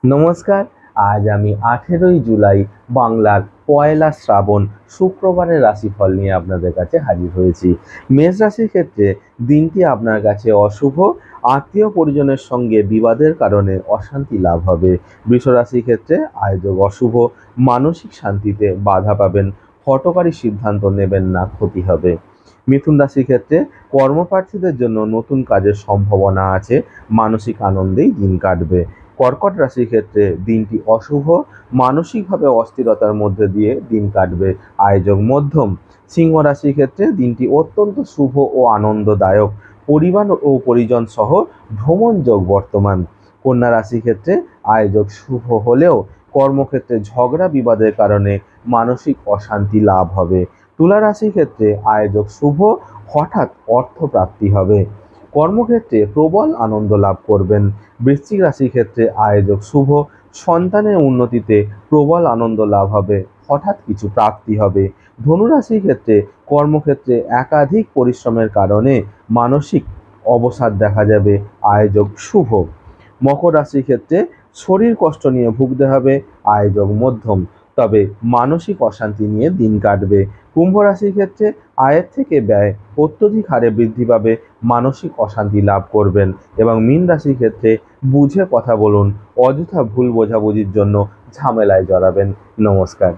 নমস্কার। আজ আমি 18ই জুলাই বাংলার পয়লা শ্রাবণ শুক্রবারের রাশিফল নিয়ে আপনাদের কাছে হাজির হয়েছি। মেষ রাশির ক্ষেত্রে দিনটি আপনার কাছে অশুভ, আত্মীয় পরিজনের সঙ্গে বিবাদের কারণে অশান্তি লাভ হবে। বৃষ রাশির ক্ষেত্রে আয়োজক অশুভ, মানসিক শান্তিতে বাধা পাবেন, হঠকারী সিদ্ধান্ত নেবেন না, ক্ষতি হবে। মিথুন রাশির ক্ষেত্রে কর্মপ্রার্থীদের জন্য নতুন কাজের সম্ভাবনা আছে, মানসিক আনন্দেই দিন কাটবে। কর্কট রাশির ক্ষেত্রে দিনটি অশুভ, মানসিকভাবে অস্থিরতার মধ্যে দিয়ে দিন কাটবে, আয়োজক মধ্যম। সিংহ রাশির ক্ষেত্রে দিনটি অত্যন্ত শুভ ও আনন্দদায়ক, পরিবার ও পরিজন সহ ভ্রমণ যোগ বর্তমান। কন্যা রাশির ক্ষেত্রে আয়োজক শুভ হলেও কর্মক্ষেত্রে ঝগড়া বিবাদের কারণে মানসিক অশান্তি লাভ হবে। তুলা রাশির ক্ষেত্রে আয়োজক শুভ, হঠাৎ অর্থপ্রাপ্তি হবে, কর্মক্ষেত্রে প্রবল আনন্দ লাভ করবেন। বৃশ্চিক রাশির ক্ষেত্রে আয়োজক শুভ, সন্তানের উন্নতিতে প্রবল আনন্দ লাভ হবে, হঠাৎ কিছু প্রাপ্তি হবে। ধনু রাশির ক্ষেত্রে কর্মক্ষেত্রে একাধিক পরিশ্রমের কারণে মানসিক অবসাদ দেখা যাবে, আয়োজক শুভ। মকর রাশির ক্ষেত্রে শরীর কষ্ট নিয়ে ভুগতে হবে, আয়োজক মধ্যম, তবে মানসিক অশান্তি নিয়ে দিন কাটবে। কুম্ভ রাশির ক্ষেত্রে আয়ের থেকে ব্যয় অত্যধিক হারে বৃদ্ধি পাবে, মানসিক অশান্তি লাভ করবেন। এবং মীন রাশির ক্ষেত্রে বুঝে কথা বলুন, অযথা ভুল বোঝাবুঝির জন্য ঝামেলায় জড়াবেন। নমস্কার।